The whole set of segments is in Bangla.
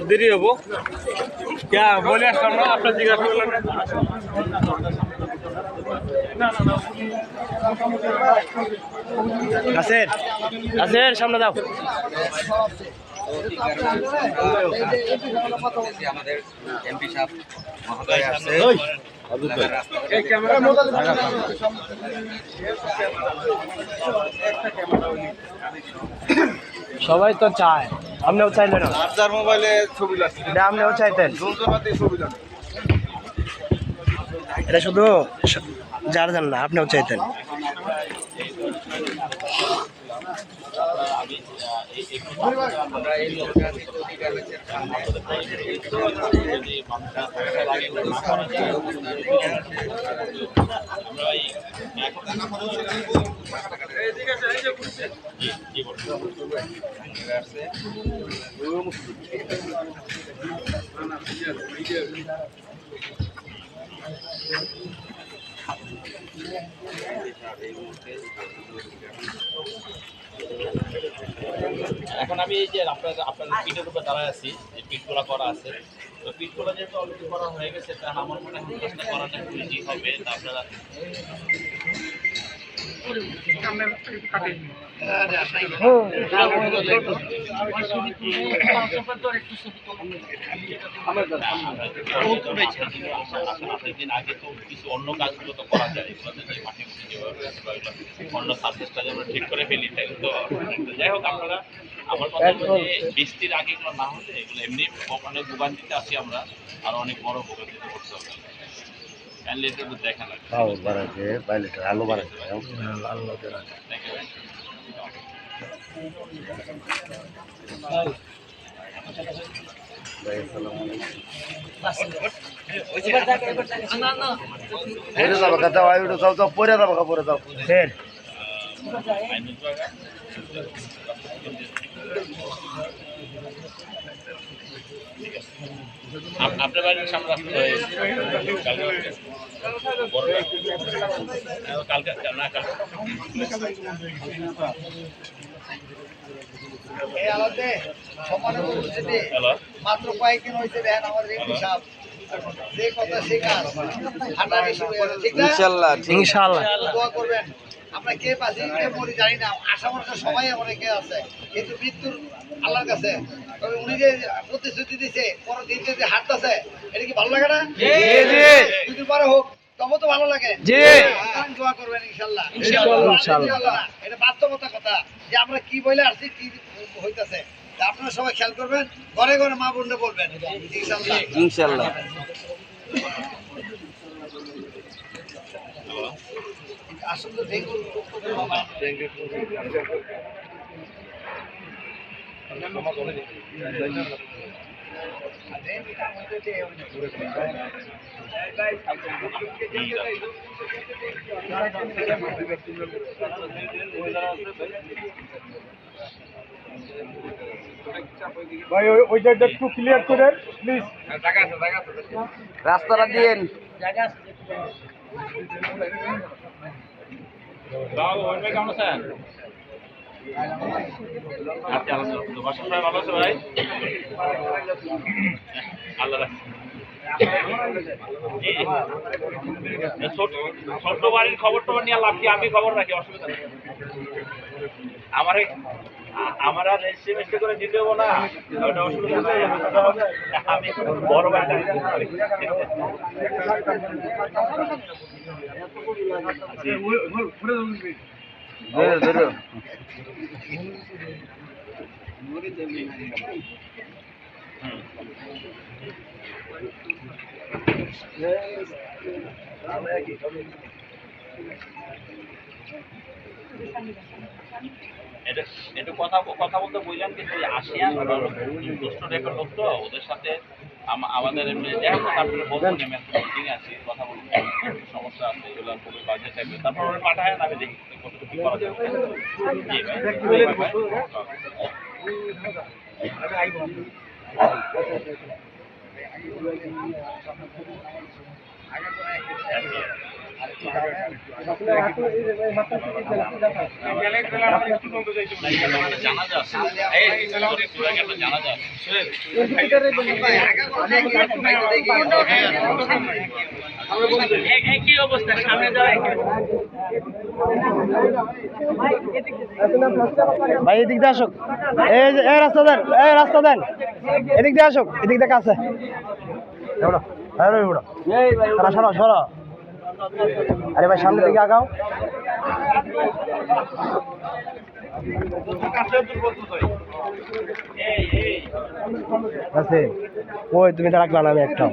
দেরি হবো বলে আসলাম না আপনার জিজ্ঞাসা করলেন গাছের সামনে দাও আমাদের এমপি সাহেব মহোদয় আসছে সবাই তো চায় আপনিও চাইলেন না আপনার মোবাইলে ছবি লাগছে আপনিও চাইতেন ছবি লাগছে এটা শুধু যার জান না আপনিও চাইতেন এখন আমি এই যে আপনাদের পিঠের উপর দাঁড়ায় আছি, যে পিঠগুলা করা আছে, তো পিঠগুলা যেহেতু অলরেডি করা হয়ে গেছে, তাহলে আমার মনে হয় কাজটা করাটা একটু ইজি হবে। তা আপনারা দিন আগে তো কিছু অন্য কাজগুলো তো করা যায়, মাঠে অন্য সার্ভিসটা আমরা ঠিক করে ফেলি, তাই তো। যাই হোক, আপনারা আমার কথা হলো যে বৃষ্টির আগে এগুলো না হলে এগুলো এমনি অনেক ভোগান্তিতে আছি আমরা, আর অনেক বড় ভোগান্তিতে করতে হবে। দেখেন আলো পরে যাও আপনার বাড়ির সামনে কালকে না মাত্র কয়েকদিন হয়েছে দেখেন আমাদের এমপি সাহেব যে কথা সে কাজ হাঁটাহাঁটি শুরু হয়েছে, ঠিক না? ইনশাআল্লাহ দোয়া করবেন। আমরা কে বাঁচি কে মরি জানি না, আশা ভরসা সবাই অনেকে আছে, কিন্তু মৃত্যুর আল্লাহর কাছে। তবে উনি যে প্রতিশ্রুতি দিচ্ছে পরের দিন যে হাঁটতেছে, এটা কি ভালো লাগে না? দুদিন পরে হোক, তবে তো ভালো লাগে। দোয়া করবেন ইনশাল্লাহ। এটা বাস্তবতা কথা যে আমরা কি বলে আসছি, কি হইতেছে। আপনারা সবাই খেয়াল করবেন, ঘরে ঘরে মা বোনরা বলবেন ইনশাল্লাহ ইনশাল্লাহ। আসলে ডেঙ্গু ভাই ওই জায়গাটা একটু ক্লিয়ার করে প্লিজ রাস্তাটা দিন। ভাই কেমন আছেন? আচ্ছা আলহামদুলিল্লাহ। বাসা সবাই ভালো আছে ভাই? আল্লাহ রাখছে। ছোট্ট বাড়ির খবর টবর নিয়ে লাভ কি? আমি খবর রাখি, অসুবিধা নেই। আমার আর রেজিস্ট্রি করে দিতে হবো না, ওটা অসুবিধা নাই। আমি বড় বাড়িটা একটু কথা বলতে বুঝলাম, কিন্তু আসিয়ান দুষ্ট টাইপের লোক তো, ওদের সাথে আমাদের এমনি যাই হোক আপনারা বলবো মিটিং আছে, কথা বলবো, সমস্যা আছে এগুলো খুবই বাজে টাইপের। তারপর ওরা পাঠায়, আমি দেখি কতটুকু কি করা যাবে। জি ভাই, জানাজা আছে, জানাজা আছে। কি অবস্থা সামনে যায় ভাই? এদিক দিয়ে আসুক, এই রাস্তা দেন, এই রাস্তা দেন, এদিক দিয়ে আসুক, এদিক দিয়ে কাছে সরো সরো। আরে ভাই সামনের দিকে আগাও। আছে ওই তুমি তো রাখলা না, আমি একটাও।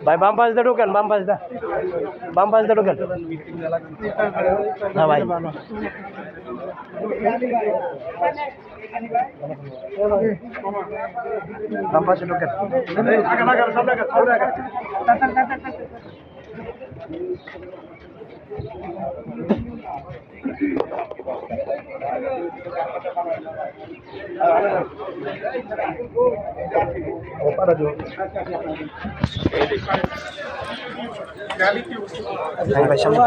ভাই বাম পাশ দিয়ে ঢোকেন, বাম পাশ দিয়ে ঢোকেন। হ্যাঁ ভাই, বাম পাশে ঢোকেন। ভাই সামনে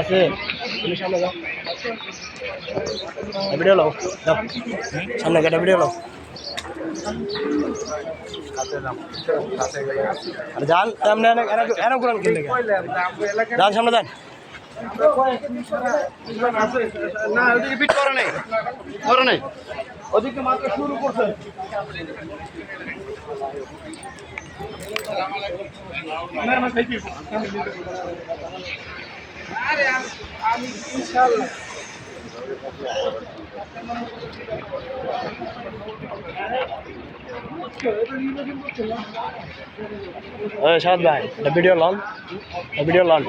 আছে, তুমি সামনে যাও, ভিডিও লাও, যাও সামনে গেটে ভিডিও লাও। যান সামনে, এরকম করেন কিনলে যান, সামনে যান। না ওদিকে বিট করে নাই ওদিকে মাত্র শুরু করছে। সাদ ভাই ভিডিও লন, ভিডিও লন।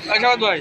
আশাবাদ ভাই